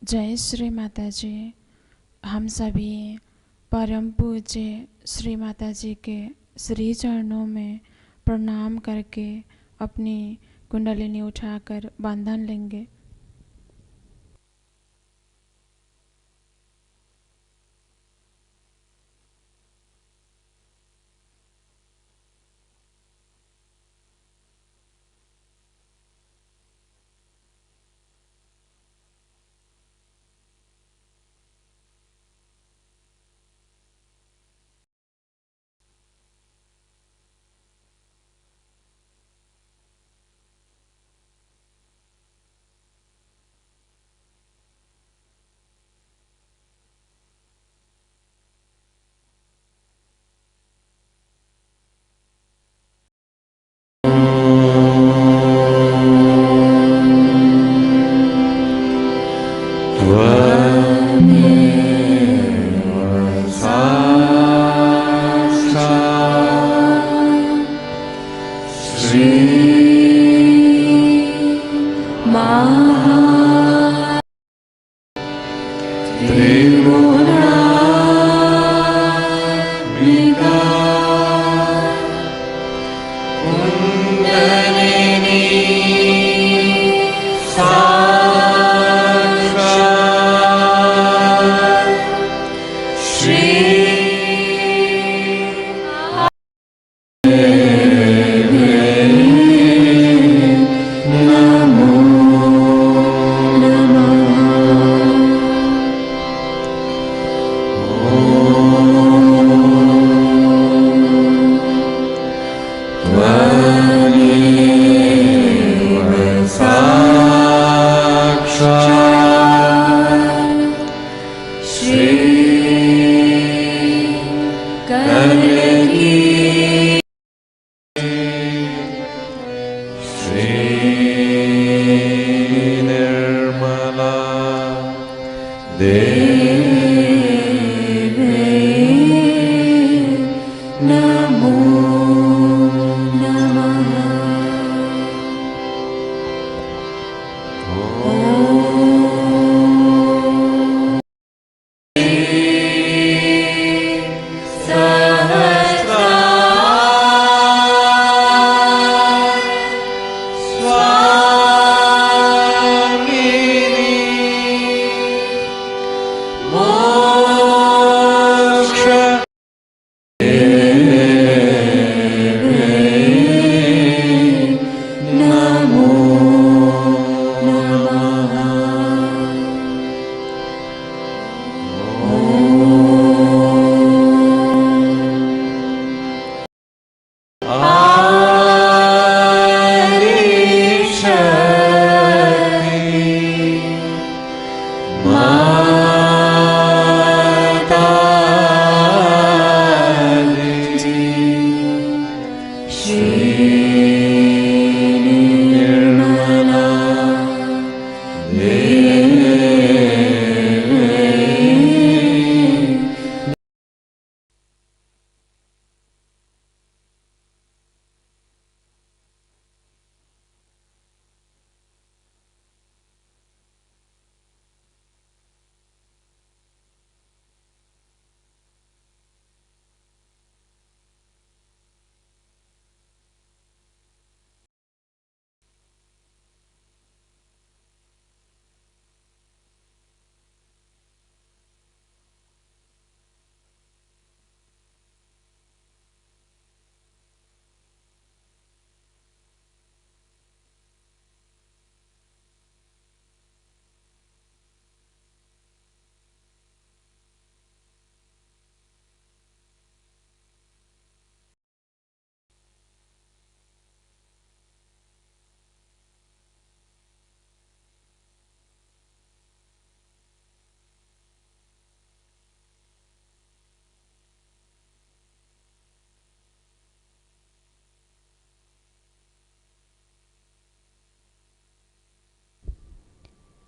जय श्री माता जी। हम सभी परम पूज्य श्री माता जी के श्री चरणों में प्रणाम करके अपनी कुंडलिनी उठाकर बंधन लेंगे।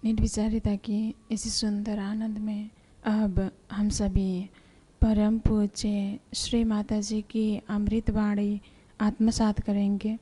निर्विचारिता की इसी सुंदर आनंद में अब हम सभी परम पूज्य श्री माता जी की अमृत वाणी आत्मसात करेंगे।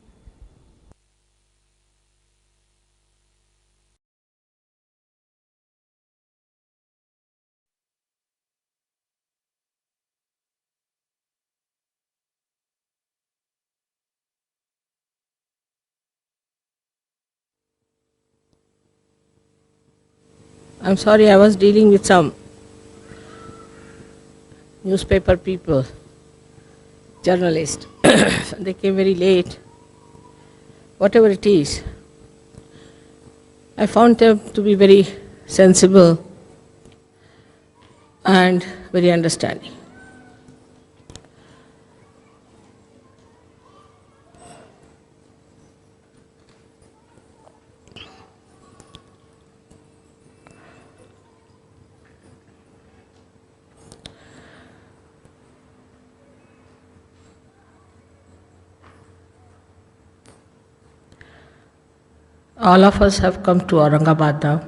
I'm sorry, I was dealing with some newspaper people, journalists. They came very late. Whatever it is, I found them to be very sensible and very understanding. All of us have come to Aurangabad now,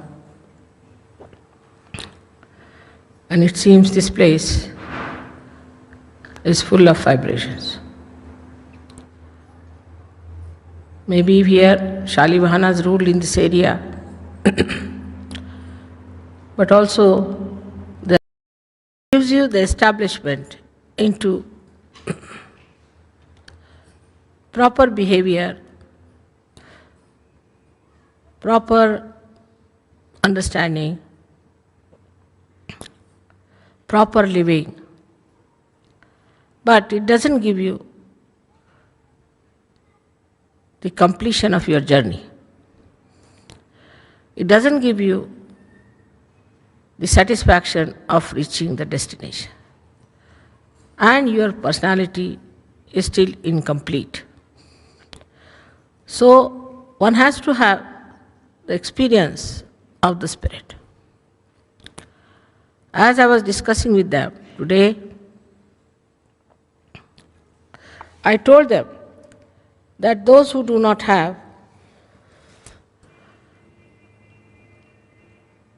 and it seems this place is full of vibrations. Maybe here Shalivahanas ruled in this area, but also the gives you the establishment into proper behavior, proper understanding, proper living. But it doesn't give you the completion of your journey. It doesn't give you the satisfaction of reaching the destination. And your personality is still incomplete. So one has to have the experience of the Spirit. As I was discussing with them today, I told them that those who do not have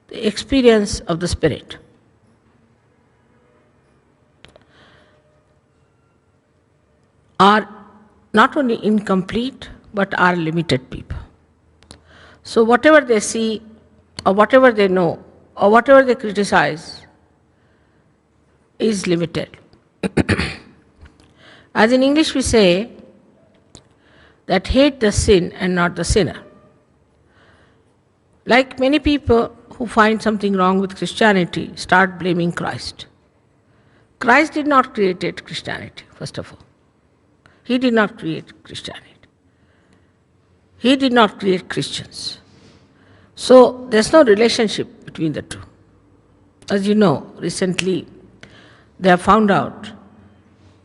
the experience of the Spirit are not only incomplete but are limited people. So whatever they see or whatever they know or whatever they criticize is limited. As in English we say that hate the sin and not the sinner. Like many people who find something wrong with Christianity start blaming Christ. Christ did not create Christianity, first of all. He did not create Christianity. He did not create Christians. So there's no relationship between the two. As you know, recently they have found out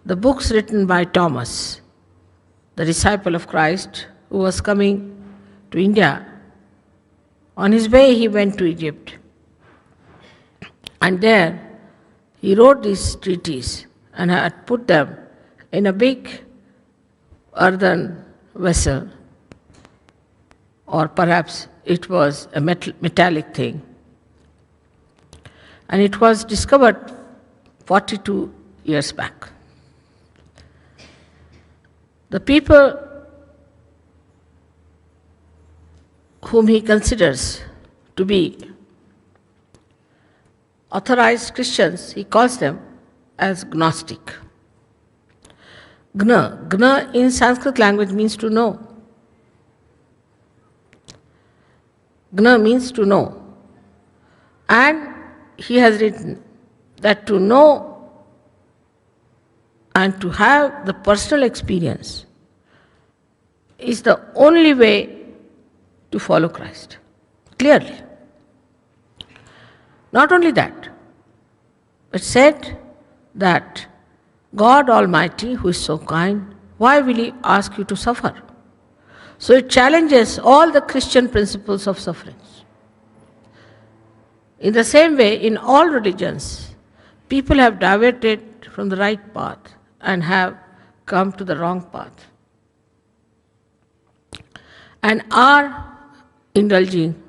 the books written by Thomas, the disciple of Christ, who was coming to India. On his way he went to Egypt. And there he wrote these treatises and had put them in a big earthen vessel, or perhaps it was a metallic thing. And it was discovered 42 years back. The people whom he considers to be authorized Christians, he calls them as Gnostic. Gna in Sanskrit language means to know. Gna means to know. And he has written that to know and to have the personal experience is the only way to follow Christ, clearly. Not only that, it said that God Almighty, who is so kind, why will He ask you to suffer? So it challenges all the Christian principles of sufferings. In the same way, in all religions, people have diverted from the right path and have come to the wrong path, and are indulging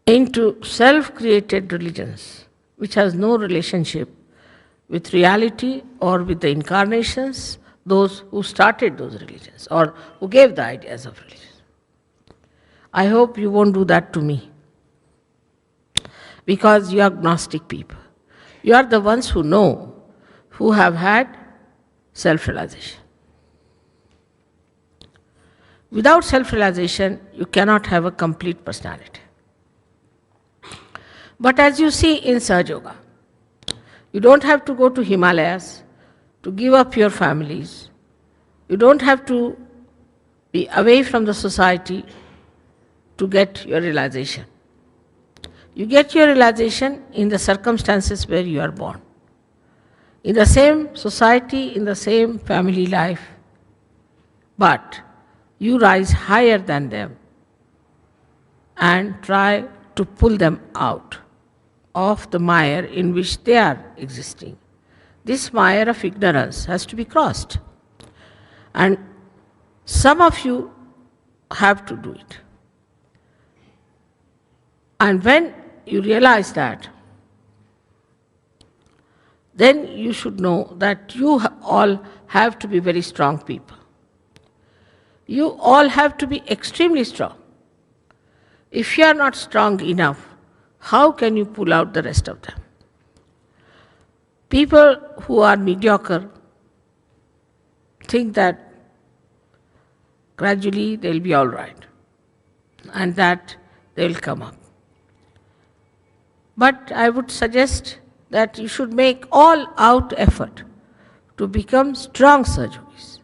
into self-created religions which has no relationship with reality or with the incarnations, those who started those religions or who gave the ideas of religion. I hope you won't do that to me, because you are Gnostic people. You are the ones who know, who have had self-realization. Without self-realization, you cannot have a complete personality. But as you see in Sahaja Yoga, you don't have to go to Himalayas to give up your families. You don't have to be away from the society to get your realization. You get your realization in the circumstances where you are born. In the same society, in the same family life, but you rise higher than them and try to pull them out of the mire in which they are existing. This mire of ignorance has to be crossed. And some of you have to do it. And when you realize that, then you should know that you all have to be very strong people. You all have to be extremely strong. If you are not strong enough, how can you pull out the rest of them? People who are mediocre think that gradually they will be all right and that they will come up. But I would suggest that you should make all-out effort to become strong Sahaja Yogis.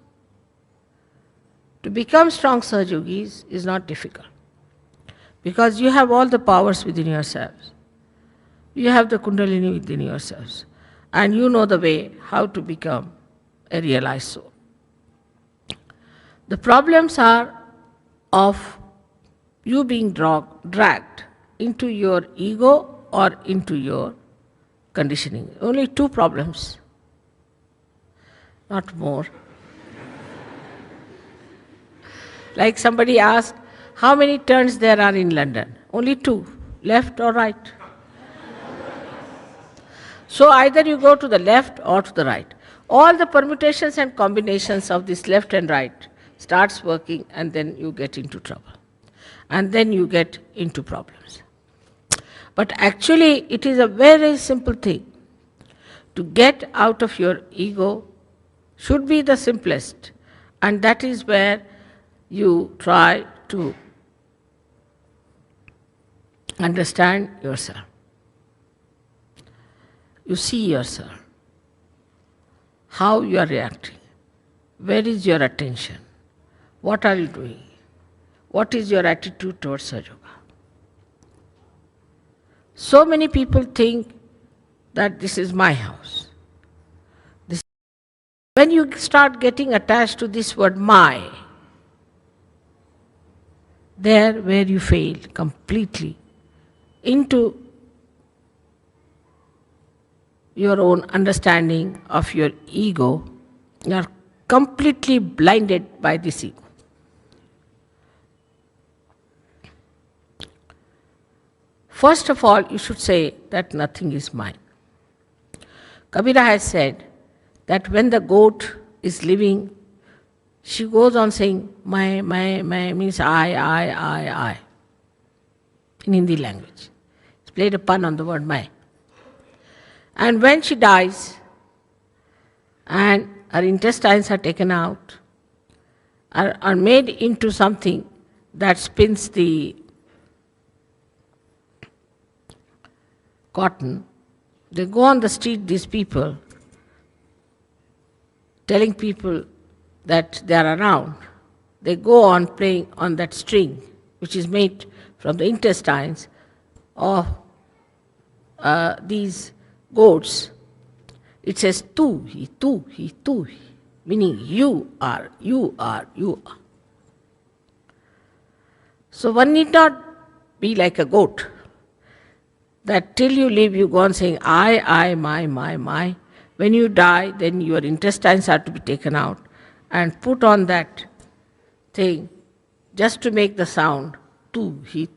To become strong Sahaja Yogis is not difficult, because you have all the powers within yourselves. You have the Kundalini within yourselves, and you know the way how to become a realized soul. The problems are of you being dragged into your ego or into your conditioning. Only two problems, not more. Like somebody asked, how many turns there are in London? Only two, left or right. So either you go to the left or to the right. All the permutations and combinations of this left and right starts working, and then you get into trouble. And then you get into problems. But actually it is a very simple thing. To get out of your ego should be the simplest, and that is where you try to understand yourself. You see yourself, how you are reacting, where is your attention, what are you doing, what is your attitude towards Sahaja Yoga. So many people think that this is my house. When you start getting attached to this word my, there where you fail completely into your own understanding of your ego, you are completely blinded by this ego. First of all, you should say that nothing is mine. Kabira has said that when the goat is living, she goes on saying, my means I, in Hindi language. It's played a pun on the word my. And when she dies, and her intestines are taken out, are made into something that spins the cotton, they go on the street, these people, telling people that they are around. They go on playing on that string, which is made from the intestines of these goats. It says tu hi, meaning you are. So one need not be like a goat, that till you live you go on saying I, my. When you die, then your intestines are to be taken out and put on that thing just to make the sound tu hi.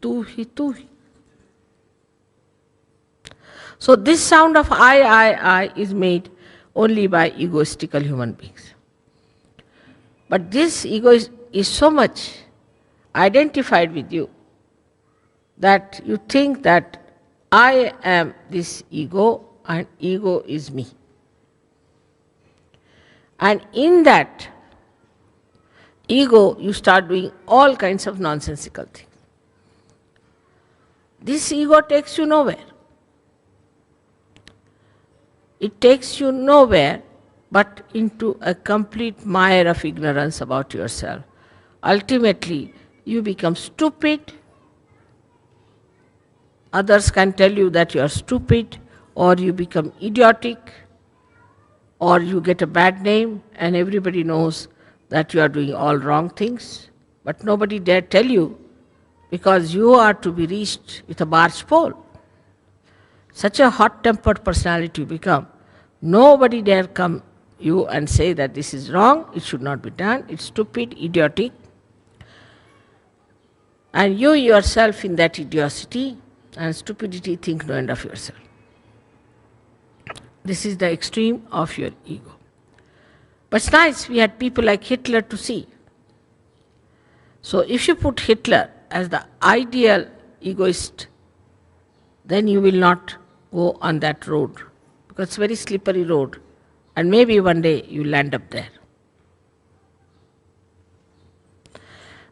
So this sound of I is made only by egoistical human beings. But this ego is so much identified with you that you think that I am this ego and ego is me. And in that ego, you start doing all kinds of nonsensical things. This ego takes you nowhere. it takes you nowhere but into a complete mire of ignorance about yourself. Ultimately, you become stupid. Others can tell you that you are stupid, or you become idiotic, or you get a bad name and everybody knows that you are doing all wrong things. But nobody dare tell you, because you are to be reached with a barge pole. Such a hot-tempered personality you become, nobody dare come you and say that this is wrong, it should not be done, it's stupid, idiotic. And you yourself in that idiocy and stupidity think no end of yourself. This is the extreme of your ego. But it's nice, we had people like Hitler to see. So if you put Hitler as the ideal egoist, then you will not go on that road, because it's a very slippery road, and maybe one day you land up there.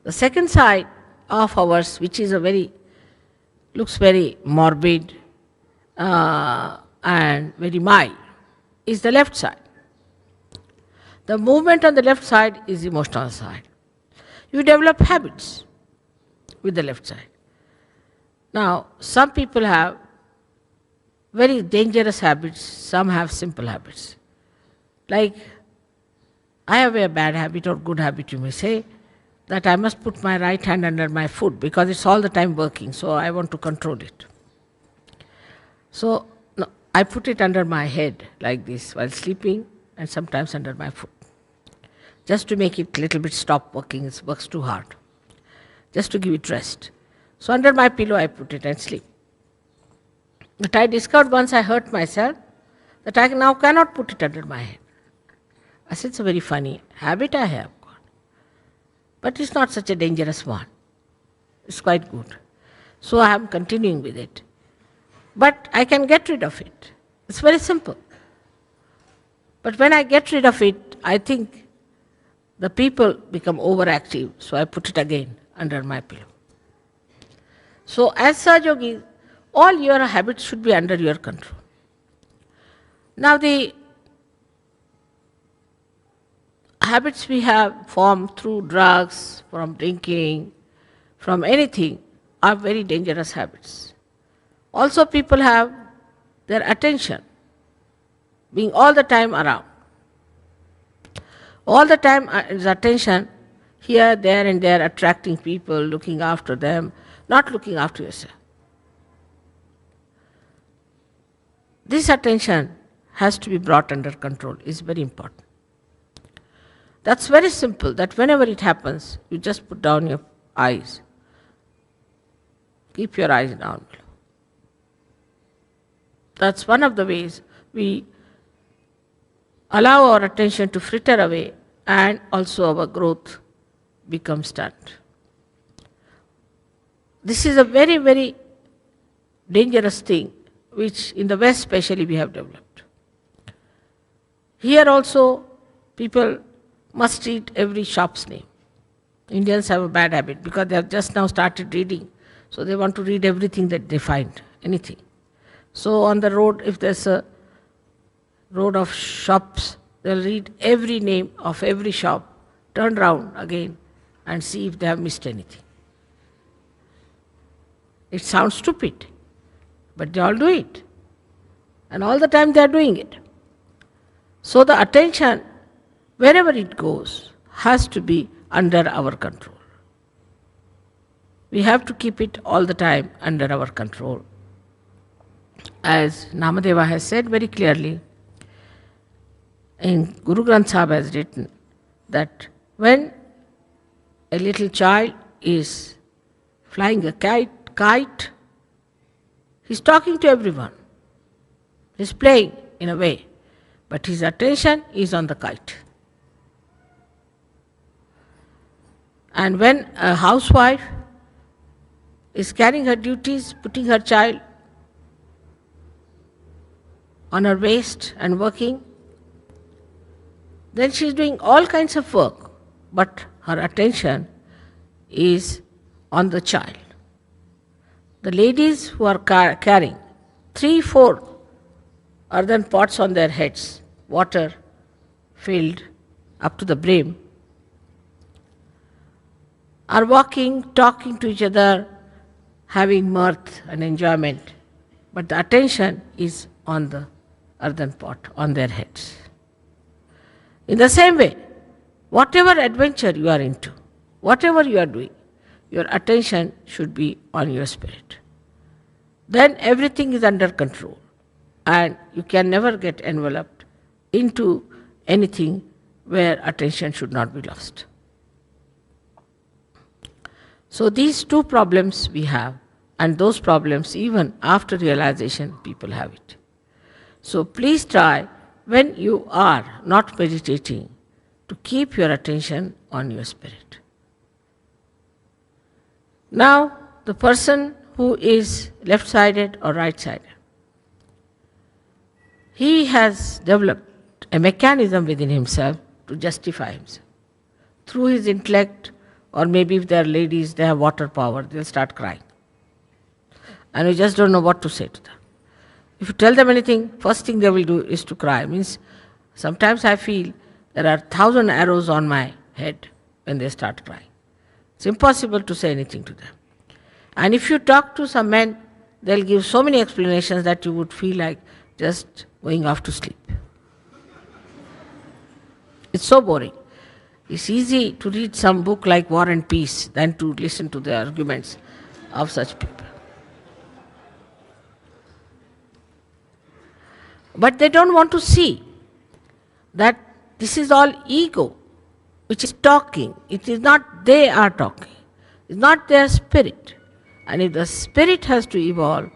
The second side of ours, which is looks very morbid and very mild, is the left side. The movement on the left side is the emotional side. You develop habits with the left side. Now, some people have very dangerous habits, some have simple habits. Like, I have a bad habit or good habit, you may say, that I must put my right hand under my foot because it's all the time working, so I want to control it. So, no, I put it under my head like this while sleeping, and sometimes under my foot, just to make it a little bit stop working. It works too hard, just to give it rest. So under my pillow I put it and sleep. But I discovered once I hurt myself that I now cannot put it under my head. I said, it's a very funny habit I have got, but it's not such a dangerous one. It's quite good. So I am continuing with it. But I can get rid of it. It's very simple. But when I get rid of it, I think the people become overactive, so I put it again under my pillow. So as Sahaja, all your habits should be under your control. Now the habits we have formed through drugs, from drinking, from anything, are very dangerous habits. Also people have their attention being all the time around. All the time is attention here, there and there, attracting people, looking after them, not looking after yourself. This attention has to be brought under control, is very important. That's very simple, that whenever it happens, you just put down your eyes. Keep your eyes down below. That's one of the ways we allow our attention to fritter away, and also our growth becomes stunted. This is a very, very dangerous thing, which in the West especially we have developed. Here also people must read every shop's name. Indians have a bad habit because they have just now started reading, so they want to read everything that they find, anything. So on the road, if there's a road of shops, they'll read every name of every shop, turn round again and see if they have missed anything. It sounds stupid, but they all do it. And all the time they are doing it. So the attention, wherever it goes, has to be under our control. We have to keep it all the time under our control. As Namadeva has said very clearly, in Guru Granth Sahib has written that when a little child is flying a kite, he's talking to everyone. He's playing in a way, but his attention is on the kite. And when a housewife is carrying her duties, putting her child on her waist and working, then she is doing all kinds of work, but her attention is on the child. The ladies who are carrying 3-4 earthen pots on their heads, water filled up to the brim, are walking, talking to each other, having mirth and enjoyment, but the attention is on the earthen pot, on their heads. In the same way, whatever adventure you are into, whatever you are doing, your attention should be on your spirit. Then everything is under control and you can never get enveloped into anything where attention should not be lost. So these two problems we have, and those problems even after realization people have it. So please try, when you are not meditating, to keep your attention on your spirit. Now, the person who is left-sided or right-sided, he has developed a mechanism within himself to justify himself. Through his intellect, or maybe if they are ladies, they have water power, they'll start crying. And we just don't know what to say to them. If you tell them anything, first thing they will do is to cry. Means sometimes I feel there are 1,000 arrows on my head when they start crying. It's impossible to say anything to them. And if you talk to some men, they'll give so many explanations that you would feel like just going off to sleep. It's so boring. It's easy to read some book like War and Peace than to listen to the arguments of such people. But they don't want to see that this is all ego, which is talking. It is not they are talking. It's not their spirit. And if the spirit has to evolve,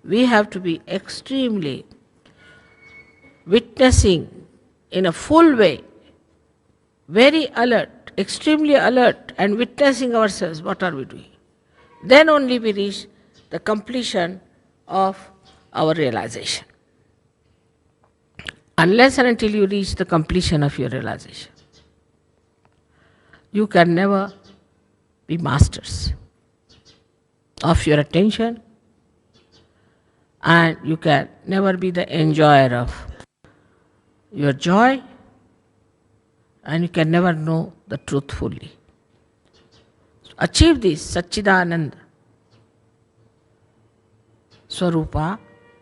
we have to be extremely witnessing in a full way, very alert, extremely alert, and witnessing ourselves, what are we doing? Then only we reach the completion of our realization. Unless and until you reach the completion of your realization, you can never be masters of your attention, and you can never be the enjoyer of your joy, and you can never know the truth fully. To achieve this Satchidananda Swarupa,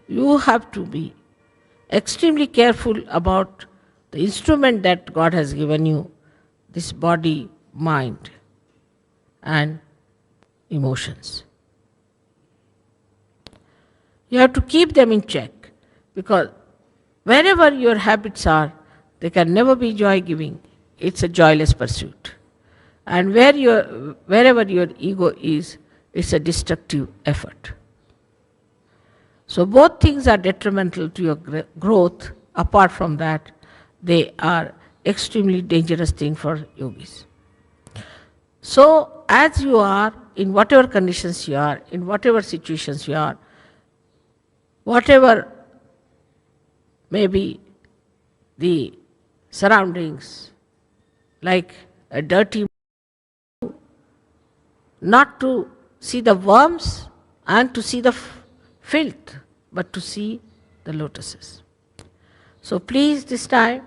you have to be extremely careful about the instrument that God has given you, this body, mind, and emotions. You have to keep them in check, because wherever your habits are, they can never be joy-giving. It's a joyless pursuit. And wherever your ego is, it's a destructive effort. So both things are detrimental to your growth. Apart from that, they are extremely dangerous thing for yogis. So as you are, in whatever conditions you are, in whatever situations you are, whatever may be the surroundings, like a dirty, not to see the worms and to see the filth, but to see the lotuses. So please, this time,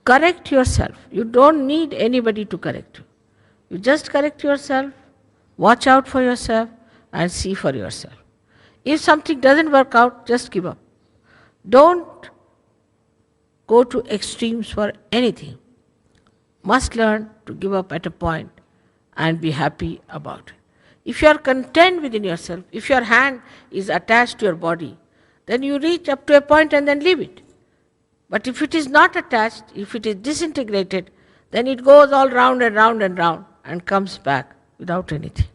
correct yourself. You don't need anybody to correct you. You just correct yourself, watch out for yourself, and see for yourself. If something doesn't work out, just give up. Don't go to extremes for anything. Must learn to give up at a point and be happy about it. If you are content within yourself, if your hand is attached to your body, then you reach up to a point and then leave it. But if it is not attached, if it is disintegrated, then it goes all round and round and round and comes back without anything.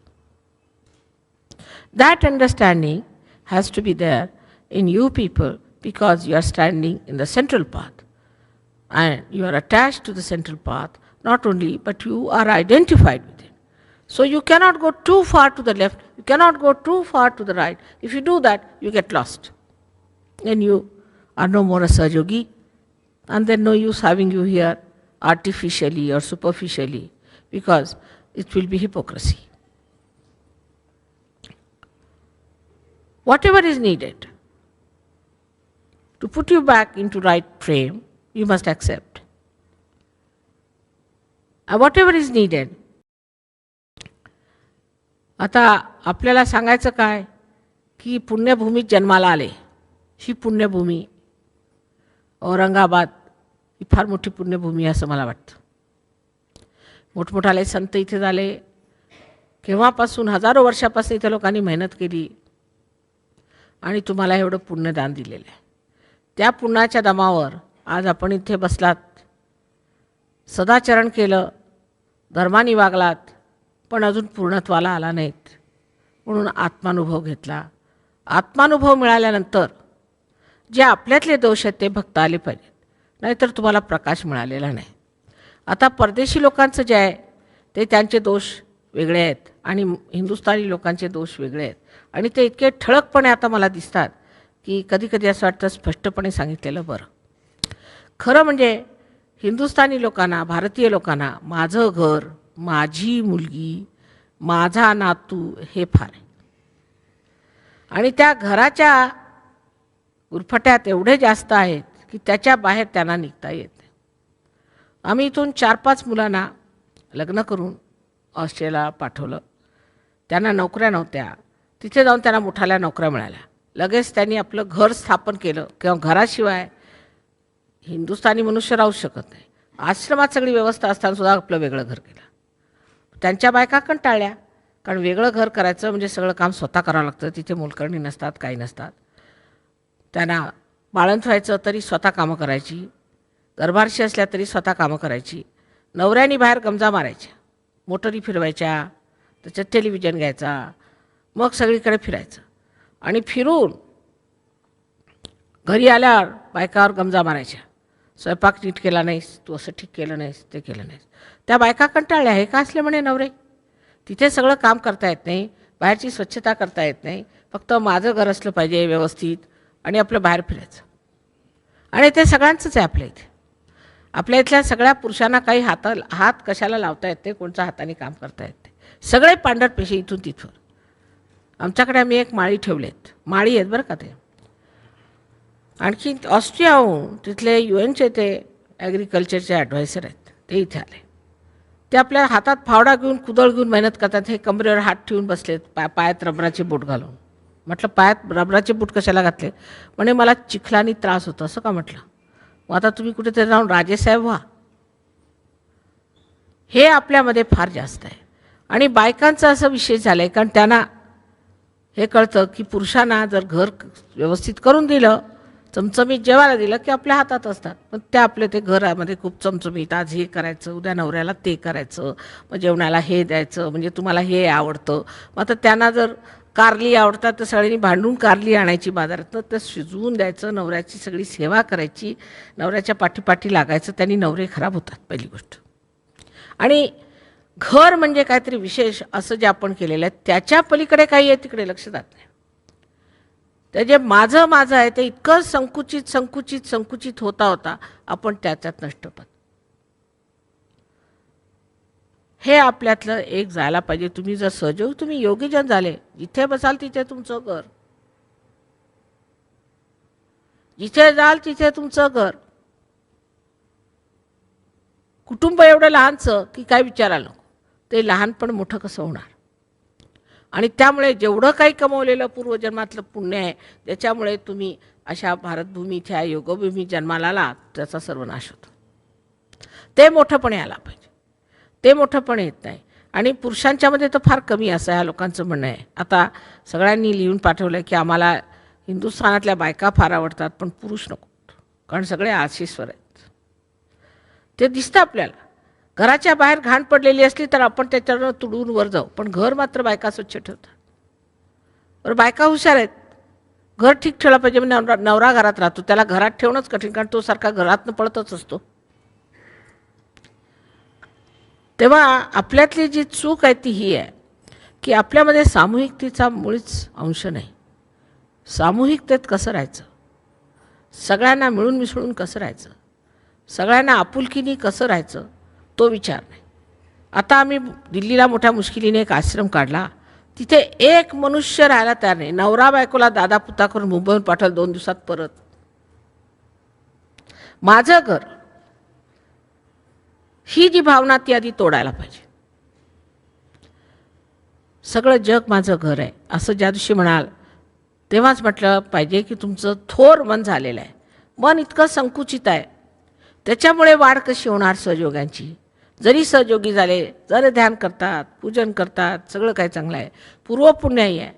That understanding has to be there in you people, because you are standing in the central path. And you are attached to the central path, not only, but you are identified with it. So you cannot go too far to the left, you cannot go too far to the right. If you do that, you get lost. Then you are no more a Sahaja, and then no use having you here artificially or superficially, because it will be hypocrisy. Whatever is needed, To put you back into right frame, you must accept. And whatever is needed. आता आपल्याला सांगायचं काय की पुण्यभूमीत जन्माला आले. ही पुण्यभूमी औरंगाबाद ही फार मोठी पुण्यभूमी आहे असं मला वाटतं. मोठमोठाले संत इथे झाले. केव्हापासून हजारो वर्षापासून इथे लोकांनी मेहनत केली आणि तुम्हाला एवढं पुण्यदान दिलेलं आहे. त्या पुण्याच्या दमावर आज आपण इथे बसलात, सदाचरण केलं, धर्माने वागलात, पण अजून पूर्णत्वाला आला नाहीत. म्हणून आत्मानुभव घेतला. आत्मानुभव मिळाल्यानंतर जे आपल्यातले दोष आहेत ते बघता आले पाहिजेत, नाहीतर तुम्हाला प्रकाश मिळालेला नाही. आता परदेशी लोकांचं जे आहे ते त्यांचे दोष वेगळे आहेत आणि हिंदुस्थानी लोकांचे दोष वेगळे आहेत. आणि ते इतके ठळकपणे आता मला दिसतात की कधी कधी असं वाटतं स्पष्टपणे सांगितलेलं बरं. खरं म्हणजे हिंदुस्थानी लोकांना, भारतीय लोकांना माझं घर, माझी मुलगी, माझा नातू हे फार आहे. आणि त्या घराच्या उरफट्यात एवढे जास्त आहेत की त्याच्या बाहेर त्यांना निघता येत नाही. आम्ही इथून 4-5 मुलांना लग्न करून ऑस्ट्रेलियाला पाठवलं. त्यांना नोकऱ्या नव्हत्या. तिथे जाऊन त्यांना मोठाल्या नोकऱ्या मिळाल्या. लगेच त्यांनी आपलं घर स्थापन केलं, किंवा घराशिवाय हिंदुस्थानी मनुष्य राहू शकत नाही. आश्रमात सगळी व्यवस्था असतानासुद्धा आपलं वेगळं घर केलं. त्यांच्या बायका कंटाळल्या, कारण वेगळं घर करायचं म्हणजे सगळं काम स्वतः करावं लागतं. तिथे मोलकरणी नसतात, काही नसतात. त्यांना बाळंत व्हायचं तरी स्वतः कामं करायची, गर्भारशी असल्या तरी स्वतः कामं करायची. नवऱ्यानी बाहेर गमजा मारायच्या, मोटरी फिरवायच्या, त्याच्यात टेलिव्हिजन घ्यायचा, मग सगळीकडे फिरायचं. आणि फिरून घरी आल्यावर बायकावर गमजा मारायच्या, स्वयंपाक नीट केला नाहीस, तू असं ठीक केलं नाहीस, ते केलं नाहीस. त्या बायका कंटाळल्या. हे का असले म्हणे नवरे, तिथे सगळं काम करता येत नाही, बाहेरची स्वच्छता करता येत नाही, फक्त माझं घर असलं पाहिजे व्यवस्थित आणि आपलं बाहेर फिरायचं. आणि ते सगळ्यांचंच आहे आपल्या इथे. आपल्या इथल्या सगळ्या पुरुषांना काही हात कशाला लावता येत नाही, कोणत्या हाताने काम करता येत नाही. सगळे पांढरपेशी इथून तिथून. आमच्याकडे आम्ही एक माळी ठेवलेत, माळी आहेत बरं का ते. आणखी ऑस्ट्रियाहून तिथले UNचे ते ॲग्रिकल्चरचे ॲडवायझर आहेत, ते इथे आले. ते आपल्या हातात फावडा घेऊन, कुदळ घेऊन मेहनत करतात. हे कमरेवर हात ठेवून बसलेत, पायात रबराचे बूट घालून. म्हटलं पायात रबराचे बूट कशाला घातले? म्हणे मला चिखलानी त्रास होतो. असं का? म्हटलं मग आता तुम्ही कुठेतरी जाऊन राजेसाहेब व्हा. हे आपल्यामध्ये फार जास्त आहे. आणि बायकांचा असा विषय झाला आहे, कारण त्यांना हे कळतं की पुरुषांना जर घर व्यवस्थित करून दिलं, चमचमीत जेवायला दिलं की आपल्या हातात असतात. पण त्या आपले ते घरामध्ये खूप चमचमीत, आज हे करायचं, उद्या नवऱ्याला ते करायचं, मग जेवणाला हे द्यायचं, म्हणजे तुम्हाला हे आवडतं. मग आता त्यांना जर कारली आवडतात तर सगळ्यांनी भांडून कारली आणायची बाजारातनं, तर शिजवून द्यायचं, नवऱ्याची सगळी सेवा करायची, नवऱ्याच्या पाठीपाठी लागायचं. त्यांनी नवरे खराब होतात पहिली गोष्ट. आणि घर म्हणजे काहीतरी विशेष असं जे आपण केलेलं आहे त्याच्या पलीकडे काही आहे तिकडे लक्ष जात नाही. ते जे माझं माझं आहे ते इतकं संकुचित होता आपण त्याच्यात नष्ट होतात. हे आपल्यातलं एक जायला पाहिजे. तुम्ही जर सहयोग, तुम्ही योगीजन झाले, जिथे बसाल तिथे तुमचं घर, जिथे जाल तिथे तुमचं घर. कुटुंब एवढं लहानचं की काय विचारायला नको. ते लहानपण मोठं कसं होणार. आणि त्यामुळे जेवढं काही कमवलेलं पूर्वजन्मातलं पुण्य आहे, त्याच्यामुळे तुम्ही अशा भारतभूमीत ह्या योगभूमी जन्माला आलात, त्याचा सर्वनाश होतो. ते मोठंपणे आला पाहिजे. ते मोठंपणे येत नाही. आणि पुरुषांच्यामध्ये तर फार कमी असं ह्या लोकांचं म्हणणं आहे. आता सगळ्यांनी लिहून पाठवलं की आम्हाला हिंदुस्थानातल्या बायका फार आवडतात, पण पुरुष नको, कारण सगळे आशिश्वर आहेत. ते दिसतं आपल्याला. घराच्या बाहेर घाण पडलेली असली तर आपण त्याच्यावर तुडून वर जाऊ, पण घर मात्र बायका स्वच्छ ठेवतात. बरं, बायका हुशार आहेत. घर ठीक ठेवलं पाहिजे. नवरा घरात राहतो, त्याला घरात ठेवणंच कठीण, कारण तो सारखा घरातनं पळतच असतो. तेव्हा आपल्यातली जी चूक आहे ती ही आहे की आपल्यामध्ये सामूहिकतेचा मुळीच अंश नाही. सामूहिकतेत कसं राहायचं, सगळ्यांना मिळून मिसळून कसं राहायचं, सगळ्यांना आपुलकीने कसं राहायचं, तो विचार नाही. आता आम्ही दिल्लीला मोठ्या मुश्किलीने एक आश्रम काढला. तिथे एक मनुष्य राहायला तयार नाही. नवरा बायकोला दादा पुता करून मुंबईहून पाठवलं 2 दिवसात परत. माझं घर, ही जी भावना ती आधी तोडायला पाहिजे. सगळं जग माझं घर आहे असं ज्या दिवशी म्हणाल तेव्हाच म्हटलं पाहिजे की तुमचं थोर मन झालेलं आहे. मन इतकं संकुचित आहे, त्याच्यामुळे वाढ कशी होणार सहयोगांची. जरी सहयोगी झाले, जर ध्यान करतात, पूजन करतात, सगळं काही चांगलं आहे, पूर्वपुण्याही आहे,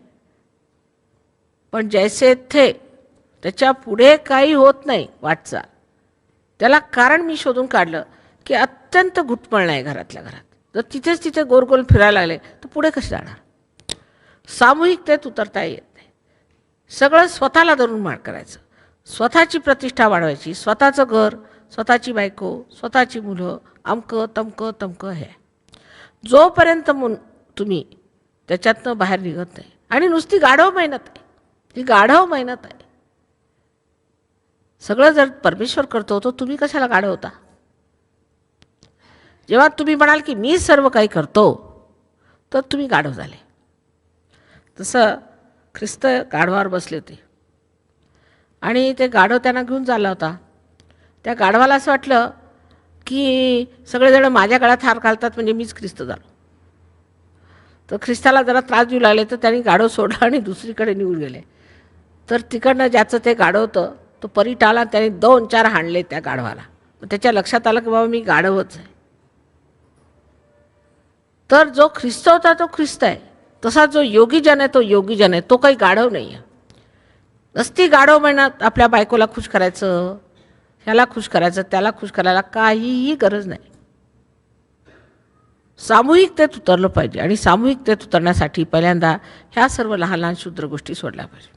पण जैसे थे त्याच्या पुढे काही होत नाही वाटचाल. त्याला कारण मी शोधून काढलं की अत्यंत घुटमळणं आहे घरातल्या घरात. जर तिथेच तिथे गोलगोल फिरायला लागले तर पुढे कसे जाणार. सामूहिकतेत उतरता येत नाही. सगळं स्वतःला धरून मार करायचं, स्वतःची प्रतिष्ठा वाढवायची, स्वतःचं घर, स्वतःची बायको, स्वतःची मुलं, अमकं तमकं तमकं हे. जोपर्यंत तुम्ही त्याच्यातनं बाहेर निघत नाही, आणि नुसती गाढव मेहनत आहे, ती गाढव मेहनत आहे. सगळं जर परमेश्वर करतो तर तुम्ही कशाला गाढव होता. जेव्हा तुम्ही म्हणाल की मी सर्व काही करतो तर तुम्ही गाढव झाले. तसं ख्रिस्त गाढवावर बसले होते आणि ते गाढव त्यांना घेऊन चालला होता. त्या गाढवाला असं वाटलं की सगळेजण माझ्या गळ्यात हार घालतात म्हणजे मीच ख्रिस्त झालो. तर ख्रिस्ताला जरा त्रास देऊ लागले तर त्यांनी गाढव सोडला आणि दुसरीकडे निघून गेले. तर तिकडनं ज्याचं ते गाढव होतं तो परीट आला, त्याने 2-4 हाणले त्या गाढवाला. त्याच्या लक्षात आलं की बाबा मी गाढवच आहे. तर जो ख्रिस्त होता तो ख्रिस्त आहे, तसा जो योगीजन आहे तो योगीजन आहे, तो काही गाढव नाही आहे. नसती गाढव मेहनत आपल्या बायकोला खुश करायचं, ह्याला खुश करायचं, त्याला खुश करायला काहीही गरज नाही. सामूहिकतेत उतरलं पाहिजे आणि सामूहिकतेत उतरण्यासाठी पहिल्यांदा ह्या सर्व लहान लहान शूद्र गोष्टी सोडल्या पाहिजे.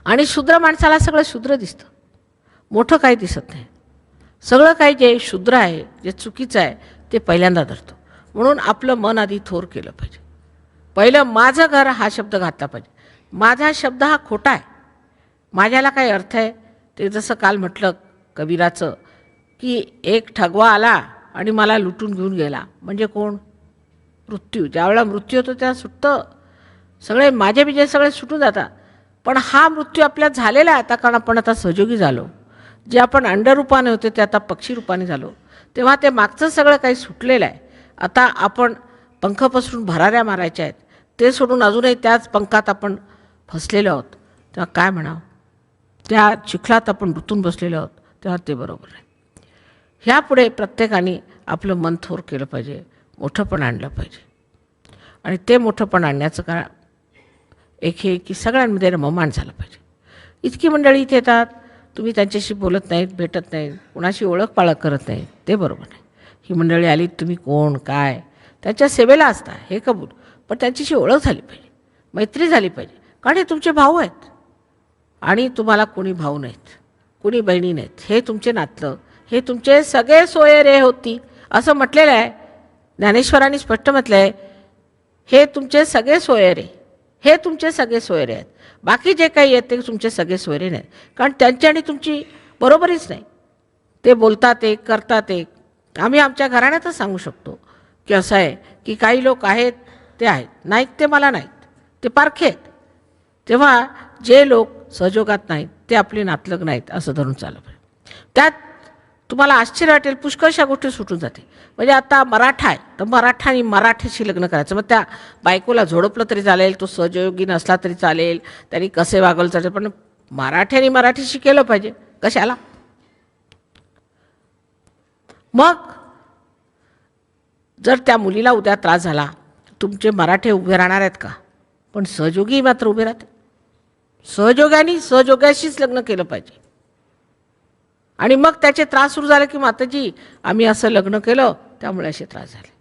आणि शूद्र माणसाला सगळं शूद्र दिसतं, मोठं काही दिसत नाही. सगळं काही जे शूद्र आहे, जे चुकीचं आहे ते पहिल्यांदा धरतो. म्हणून आपलं मन आधी थोर केलं पाहिजे. पहिलं माझं घर हा शब्द घातला पाहिजे. माझा शब्द हा खोटा आहे, माझ्याला काही अर्थ आहे. ते जसं काल म्हटलं कबीराचं की एक ठगवा आला आणि मला लुटून घेऊन गेला. म्हणजे कोण? मृत्यू. ज्यावेळेला मृत्यू होतो त्या सुटतं, सगळे माझे बिजे सगळे सुटून जातात. पण हा मृत्यू आपल्यात झालेला आहे आता, कारण आपण आता सहयोगी झालो. जे आपण अंडरूपाने होते ते आता पक्षी रूपाने झालो. तेव्हा ते मागचं सगळं काही सुटलेलं आहे. आता आपण पंख पसरून भराऱ्या मारायच्या आहेत, ते सोडून अजूनही त्याच पंखात आपण फसलेलो आहोत. तेव्हा काय म्हणावं, त्या चिखलात आपण रुतून बसलेलो आहोत. तेव्हा ते बरोबर आहे. ह्यापुढे प्रत्येकाने आपलं मन थोर केलं पाहिजे, मोठंपण आणलं पाहिजे. आणि ते मोठंपण आणण्याचं कारण एक हे की सगळ्यांमध्ये रममाण झालं पाहिजे. इतकी मंडळी इथे येतात, तुम्ही त्यांच्याशी बोलत नाहीत, भेटत नाहीत, कुणाशी ओळख पाळख करत नाहीत, ते बरोबर नाही. ही मंडळी आली, तुम्ही कोण काय त्यांच्या सेवेला असता हे कबूल, पण त्यांच्याशी ओळख झाली पाहिजे, मैत्री झाली पाहिजे. कारण हे तुमचे भाऊ आहेत आणि तुम्हाला कोणी भाऊ नाहीत, कोणी बहिणी नाहीत. हे तुमचे नातलं, हे तुमचे सगळे सोयरे होती असं म्हटलेलं आहे. ज्ञानेश्वरांनी स्पष्ट म्हटलं आहे, हे तुमचे सगळे सोयरे, हे तुमचे सगळे सोयरे आहेत. बाकी जे काही आहेत ते तुमचे सगळे सोयरे नाहीत, कारण त्यांची आणि तुमची बरोबरीच नाही. ते बोलतात एक, करतात एक. आम्ही आमच्या घराण्यातच सांगू शकतो की असं आहे की काही लोक आहेत ते आहेत, नाहीत ते मला नाहीत, ते पारखे आहेत. तेव्हा जे लोक सहयोगात नाहीत ते आपले नातलग नाहीत असं धरून चाललं पाहिजे. त्यात तुम्हाला आश्चर्य वाटेल, पुष्कळशा गोष्टी सुटून जाते. म्हणजे आता मराठा आहे तर मराठानी मराठीशी लग्न करायचं. मग त्या बायकोला झोडपलं तरी चालेल, तो सहयोगी नसला तरी चालेल, त्यांनी कसे वागवलं चालेल, पण मराठ्याने मराठीशी केलं पाहिजे. कशाला? मग जर त्या मुलीला उद्या त्रास झाला, तुमचे मराठे उभे राहणार आहेत का? पण सहयोगी मात्र उभे राहते. सहयोगाने सहयोगाशीच लग्न केलं पाहिजे. आणि मग त्याचे त्रास सुरू झाले की माताजी आम्ही असं लग्न केलं त्यामुळे असे त्रास झाले.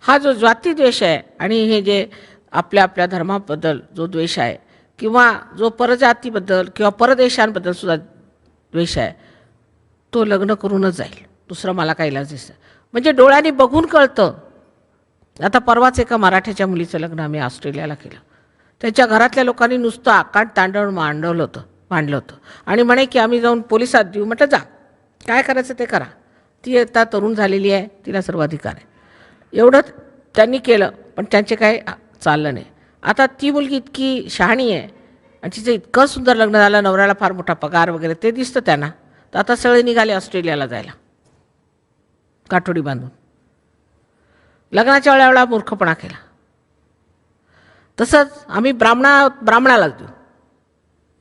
हा जो जाती द्वेष आहे आणि हे जे आपल्या आपल्या धर्माबद्दल जो द्वेष आहे, किंवा जो परजातीबद्दल किंवा परदेशांबद्दल सुद्धा द्वेष आहे, तो लग्न करूनच जाईल. दुसरं मला काही इलाज दिसतं. म्हणजे डोळ्यांनी बघून कळतं. आता परवाच एका मराठ्याच्या मुलीचं लग्न आम्ही ऑस्ट्रेलियाला केलं. त्यांच्या घरातल्या लोकांनी नुसतं आकांड तांडव मांडलं होतं आणि म्हणे की आम्ही जाऊन पोलिसात देऊ. म्हटलं जा, काय करायचं ते करा, ती आता तरुण झालेली आहे, तिला सर्व अधिकार आहे. एवढं त्यांनी केलं, पण त्यांचे काय चाललं नाही. आता ती मुलगी इतकी शहाणी आहे आणि तिचं इतकं सुंदर लग्न झालं, नवऱ्याला फार मोठा पगार वगैरे ते दिसतं त्यांना. तर आता सगळे निघाले ऑस्ट्रेलियाला जायला काठोडी बांधून. लग्नाच्या वेळेला मूर्खपणा केला. तसंच आम्ही ब्राह्मणालाच देऊ,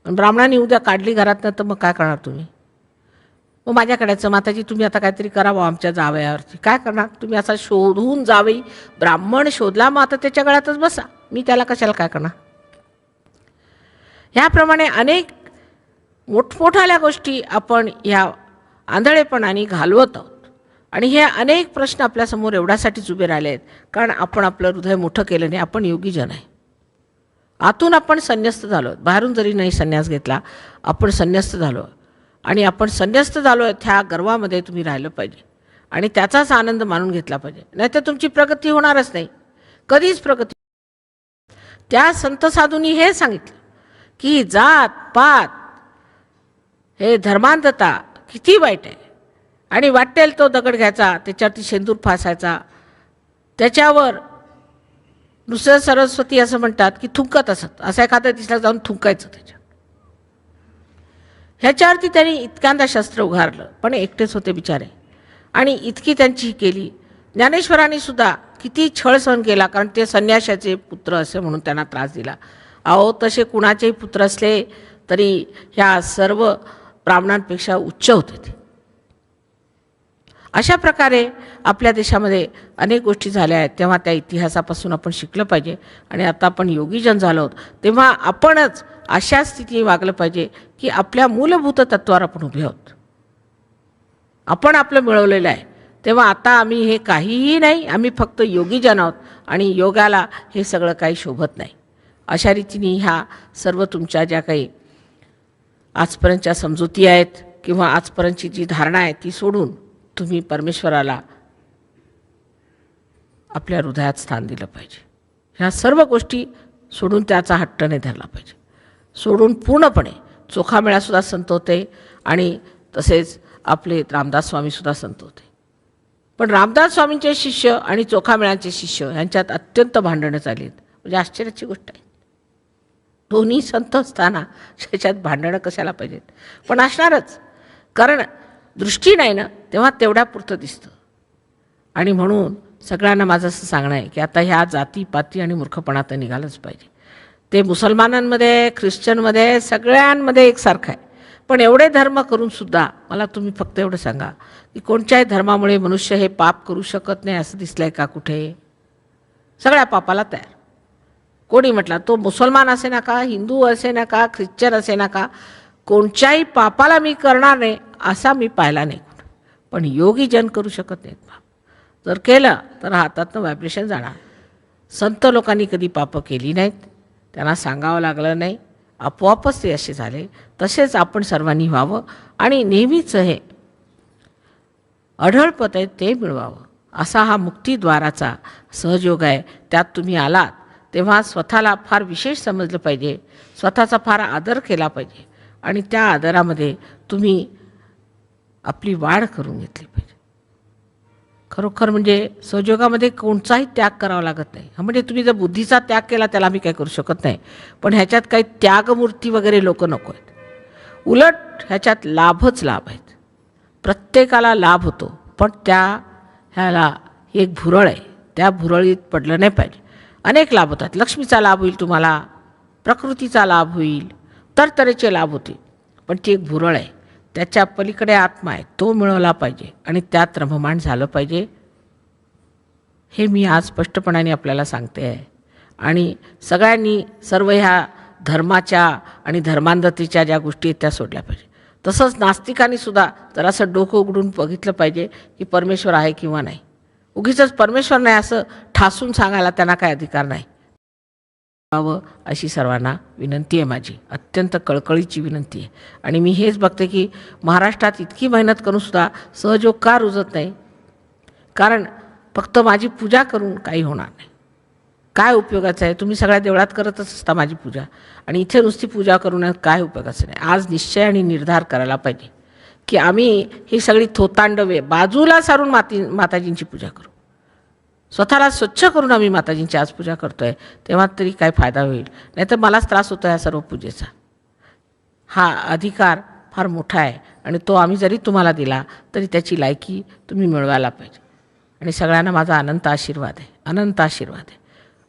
आणि ब्राह्मणाने उद्या काढली घरातनं तर मग काय करणार तुम्ही? मग माझ्याकडेचं माताजी तुम्ही आता काहीतरी करावं आमच्या जावयावरती. काय करणार तुम्ही? असा शोधून जावई ब्राह्मण शोधला, मग आता त्याच्या गळ्यातच बसा, मी त्याला कशाला काय करणार? ह्याप्रमाणे अनेक मोठमोठाल्या गोष्टी आपण ह्या आंधळेपणाने घालवत आहोत. आणि हे अनेक प्रश्न आपल्यासमोर एवढ्यासाठीच उभे राहिले आहेत कारण आपण आपलं हृदय मोठं केलं नाही. आपण योगीजन आहे. आतून आपण संन्यस्त झालो, बाहेरून जरी नाही संन्यास घेतला, आपण संन्यस्त झालो. आणि आपण संन्यस्त झालो आहे ह्या गर्वामध्ये तुम्ही राहिलं पाहिजे आणि त्याचाच आनंद मानून घेतला पाहिजे. नाहीतर तुमची प्रगती होणारच नाही, कधीच प्रगती. त्या संत साधूंनी हे सांगितलं की जात पात हे धर्मांधता किती वाईट आहे. आणि वाटेल तो दगड घ्यायचा, त्याच्यावरती शेंदूर फासायचा, त्याच्यावर दुसरं सरस्वती असं म्हणतात की थुंकत असत, असं एखाद्या दिसला जाऊन थुंकायचं त्याच्यावर. ह्याच्यावरती त्यांनी इतक्यांदा शस्त्र उघारलं, पण एकटेच होते बिचारे. आणि इतकी त्यांची केली. ज्ञानेश्वरांनी सुद्धा किती छळ सहन केला, कारण ते संन्याशाचे पुत्र असे म्हणून त्यांना त्रास दिला. अहो तसे कुणाचेही पुत्र असले तरी ह्या सर्व ब्राह्मणांपेक्षा उच्च होते ते. अशा प्रकारे आपल्या देशामध्ये अनेक गोष्टी झाल्या आहेत. तेव्हा त्या इतिहासापासून आपण शिकलं पाहिजे. आणि आता आपण योगीजन झालो आहोत तेव्हा आपणच अशा स्थितीने वागलं पाहिजे की आपल्या मूलभूत तत्त्वावर आपण उभे आहोत. आपण आपलं मिळवलेलं आहे, तेव्हा आता आम्ही हे काहीही नाही, आम्ही फक्त योगीजन आहोत आणि योगाला हे सगळं काही शोभत नाही. अशा रीतीने ह्या सर्व तुमच्या ज्या काही आजपर्यंतच्या समजुती आहेत किंवा आजपर्यंतची जी धारणा आहे ती सोडून तुम्ही परमेश्वराला आपल्या हृदयात स्थान दिलं पाहिजे. ह्या सर्व गोष्टी सोडून त्याचा हट्ट नाही धरला पाहिजे. सोडून पूर्णपणे चोखामेळासुद्धा संत होते आणि तसेच आपले रामदास स्वामीसुद्धा संत होते. पण रामदास स्वामींचे शिष्य आणि चोखामेळांचे शिष्य यांच्यात अत्यंत भांडणं झाली आहेत. म्हणजे आश्चर्याची गोष्ट आहे. दोन्ही संत असताना त्याच्यात भांडणं कशाला पाहिजेत? पण असणारच, कारण दृष्टी नाही ना, तेव्हा तेवढ्यापुरतं दिसतं. आणि म्हणून सगळ्यांना माझं असं सांगणं आहे की आता ह्या जातीपाती आणि मूर्खपणात निघालंच पाहिजे. ते मुसलमानांमध्ये, ख्रिश्चनमध्ये, सगळ्यांमध्ये एकसारखं आहे. पण एवढे धर्म करूनसुद्धा मला तुम्ही फक्त एवढं सांगा की कोणत्याही धर्मामुळे मनुष्य हे पाप करू शकत नाही असं दिसलं आहे का कुठे? सगळ्या पापाला तयार. कोणी म्हटला, तो मुसलमान असे ना का, हिंदू असे ना का, ख्रिश्चन असे ना का, कोणत्याही पापाला मी करणार नाही असा मी पाहिला नाही कुठं. पण योगीजन करू शकत नाहीत पाप. जर केलं तर हातातनं व्हायब्रेशन जाणार. संत लोकांनी कधी पापं केली नाहीत, त्यांना सांगावं लागलं नाही, आपोआपच ते असे झाले. तसेच आपण सर्वांनी व्हावं आणि नेहमीच हे अढळपत आहे ते मिळवावं, असा हा मुक्तिद्वाराचा सहयोग आहे. त्यात तुम्ही आलात तेव्हा स्वतःला फार विशेष समजलं पाहिजे, स्वतःचा फार आदर केला पाहिजे आणि त्या आदरामध्ये तुम्ही आपली वाढ करून घेतली पाहिजे. खरोखर म्हणजे सहयोगामध्ये कोणताही त्याग करावा लागत नाही. म्हणजे तुम्ही जर बुद्धीचा त्याग केला त्याला आम्ही काय करू शकत नाही, पण ह्याच्यात काही त्यागमूर्ती वगैरे लोक नको आहेत. उलट ह्याच्यात लाभच लाभ आहेत. प्रत्येकाला लाभ होतो, पण ह्याला एक भुरळ आहे, त्या भुरळीत पडलं नाही पाहिजे. अनेक लाभ होतात. लक्ष्मीचा लाभ होईल तुम्हाला, प्रकृतीचा लाभ होईल, तरतरेचे लाभ होतील, पण ती एक भुरळ आहे. त्याच्या पलीकडे आत्मा आहे, तो मिळवला पाहिजे आणि त्यात रममाण झालं पाहिजे. हे मी आज स्पष्टपणाने आपल्याला सांगते आहे. आणि सगळ्यांनी सर्व ह्या धर्माच्या आणि धर्मांधतेच्या ज्या गोष्टी आहेत त्या सोडल्या पाहिजे. तसंच नास्तिकांनी सुद्धा जरासं डोकं उघडून बघितलं पाहिजे की परमेश्वर आहे किंवा नाही. उगीचच परमेश्वर नाही असं ठासून सांगायला त्यांना काय अधिकार नाही. अशी सर्वांना विनंती आहे, माझी अत्यंत कळकळीची विनंती आहे. आणि मी हेच बघते की महाराष्ट्रात इतकी मेहनत करूनसुद्धा सहयोग का रुजत नाही? कारण फक्त माझी पूजा करून काही होणार नाही. काय उपयोगाचं आहे? तुम्ही सगळ्या देवळात करतच असता माझी पूजा, आणि इथे नुसती पूजा करून काय उपयोगाचं नाही. आज निश्चय आणि निर्धार करायला पाहिजे की आम्ही ही सगळी थोतांडवे बाजूला सारून माताजींची पूजा करू. स्वतःला स्वच्छ करून आम्ही माताजींची आज पूजा करतो आहे, तेव्हा तरी काय फायदा होईल. नाहीतर मलाच त्रास होतो ह्या सर्व पूजेचा. हा अधिकार फार मोठा आहे आणि तो आम्ही जरी तुम्हाला दिला तरी त्याची लायकी तुम्ही मिळवायला पाहिजे. आणि सगळ्यांना माझा अनंत आशीर्वाद आहे, अनंत आशीर्वाद आहे.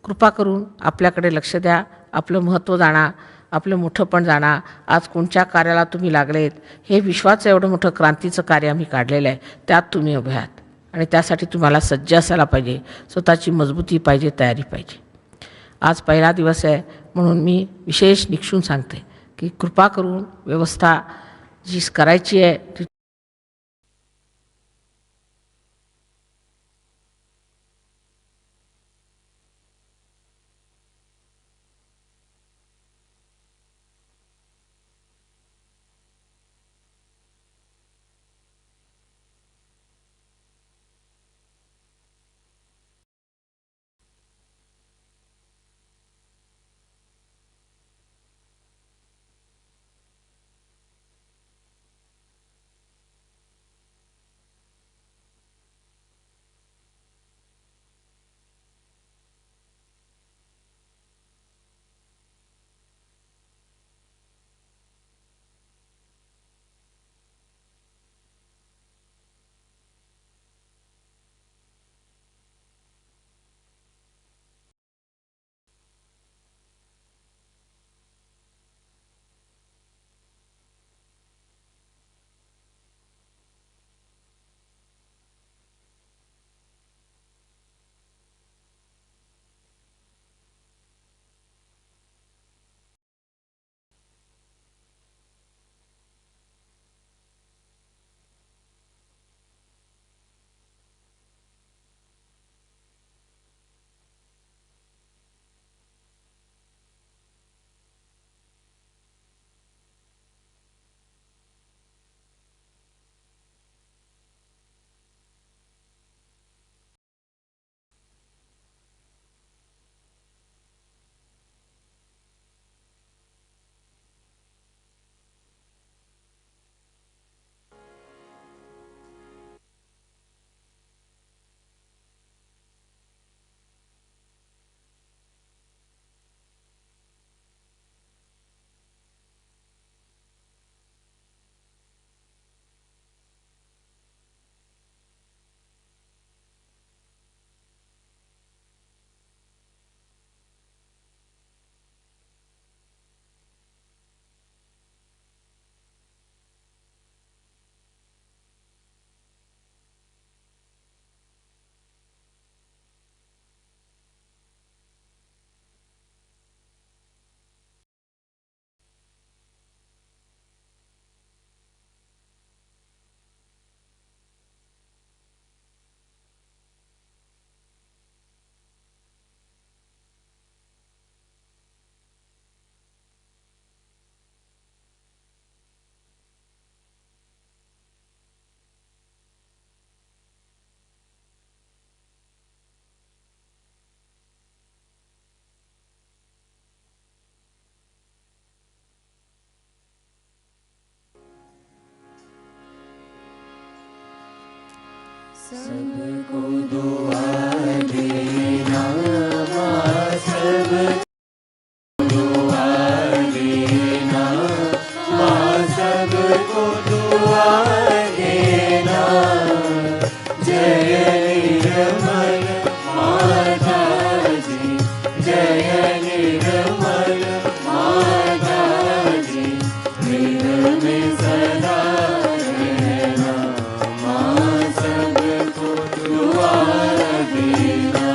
कृपा करून आपल्याकडे लक्ष द्या, आपलं महत्त्व जाणा, आपलं मोठंपण जाणा. आज कोणत्या कार्याला तुम्ही लागलेत, हे विश्वाचं एवढं मोठं क्रांतीचं कार्य आम्ही काढलेलं आहे, त्यात तुम्ही उभे आहात आणि त्यासाठी तुम्हाला सज्ज असायला पाहिजे. स्वतःची मजबूती पाहिजे, तयारी पाहिजे. आज पहिला दिवस आहे म्हणून मी विशेष निक्षून सांगते की कृपा करून व्यवस्था जी करायची आहे ती सबको दुआ देना, सबको दुआ देना, माँ सबको दुआ देना। जय निर्मल माता जी, जय निर्मल माता जी, हृदय में सदा रहना, माँ सबको दुआ देना।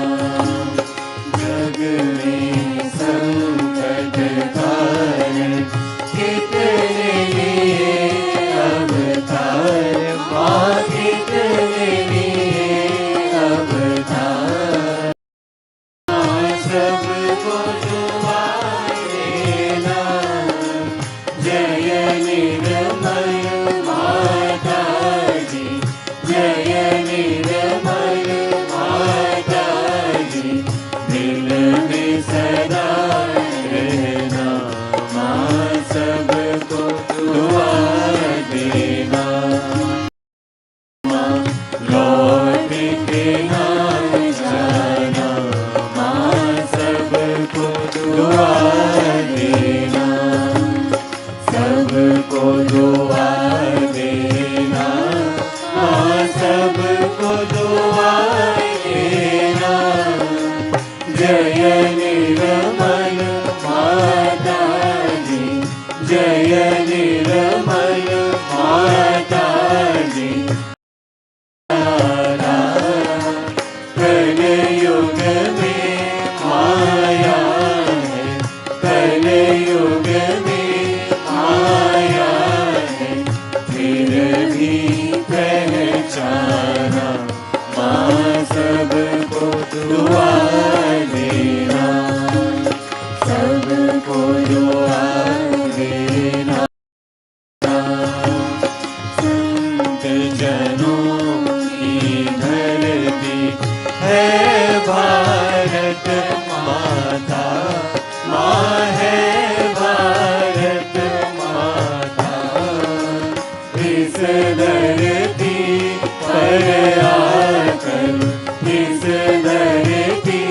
जग में संकट कारण कितने लिए अवतार, माँ कितने लिए अवतार। निर्मल माता जी, जय निर्मल माता जी। कलयुग में माया है, कलयुग में माया है, फिर भी पहचाना माँ सबको दुआ देना, सबको दुआ देना। संत जनों की धरती है भारत माता, माँ है भारत माता। इस धरती पर आकर, इस धरती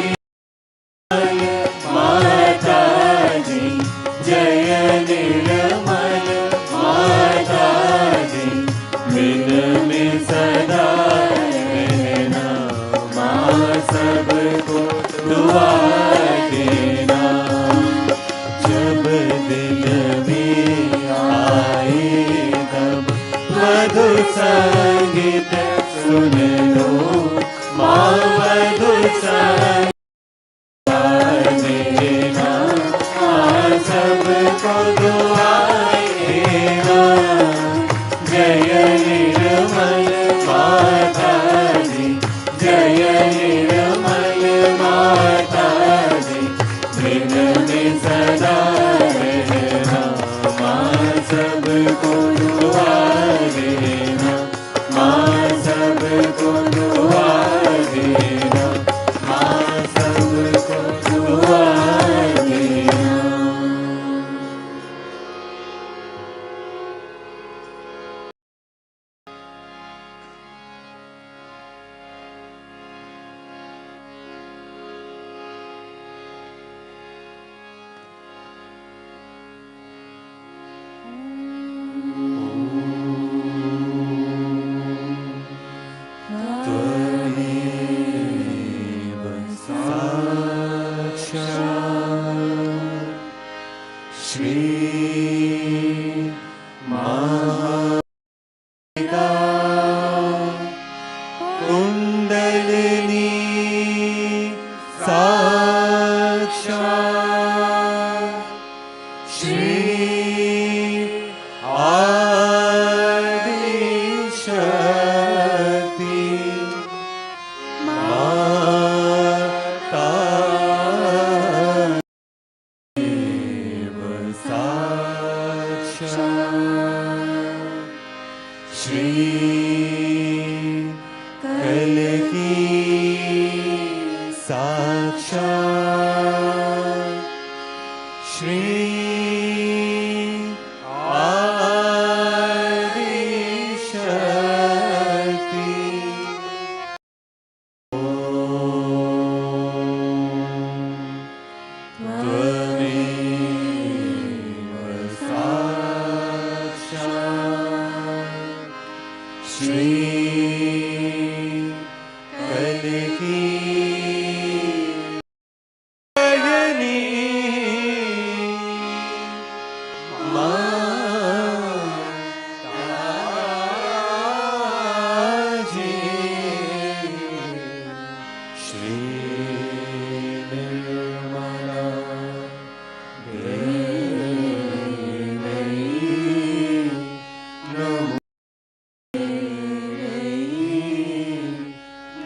माता जी, जय निर्मल माता जी। दिन में सदा रहना, माँ सबको दुआ देना। जब दिल में आए तब मधुर संगीत सुन लो, माँ मधुर संगीत देना, माँ सबको दुआ देना। जय निर्मल माता जी, जय निर्मल माता जी। दिन में सदा रहना, माँ सबको दुआ देना, माँ सबको दुआ देना, माँ सबको दुआ देना। त्वमेव साक्षात् श्री महामाता कुंडलिनी साक्षात् श्री आदिशक्ति माता देव साक्षात् श्री कलकी साक्षात् श्री आदिशक्ति। त्वमेव साक्षात् श्री कलकी नयनी माता जी। श्री निर्मला देवी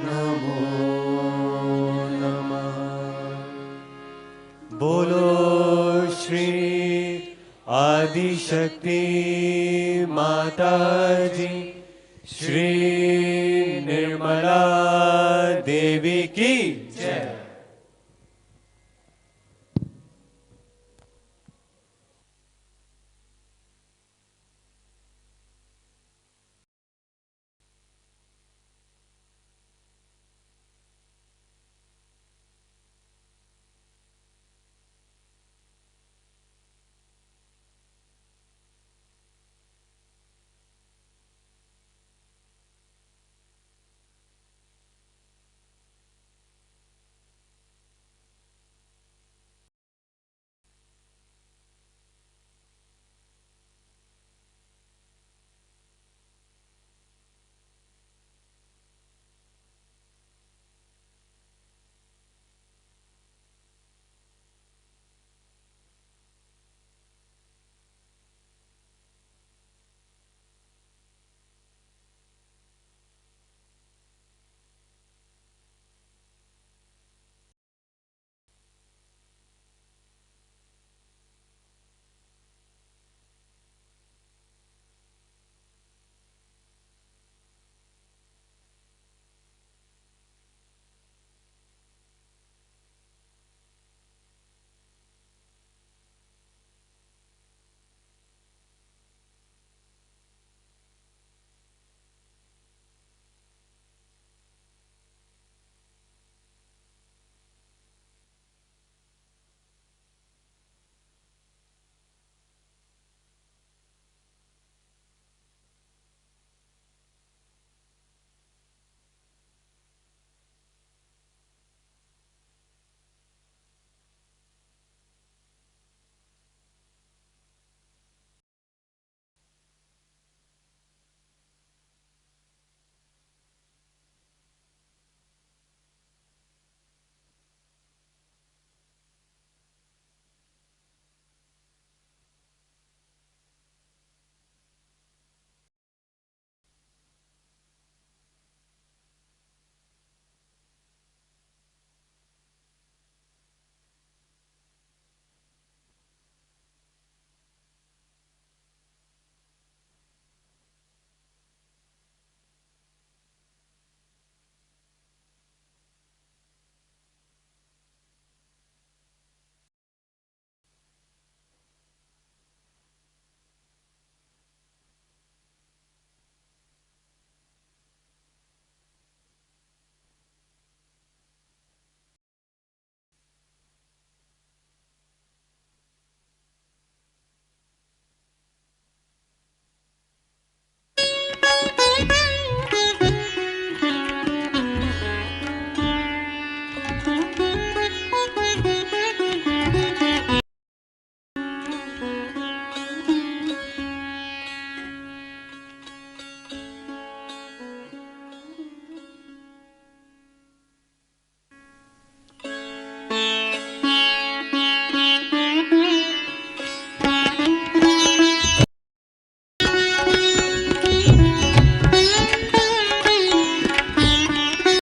नमो, नमो नमः। बोलो श्री आदिशक्ति माता जी, श्री निर्मला देवी की जय।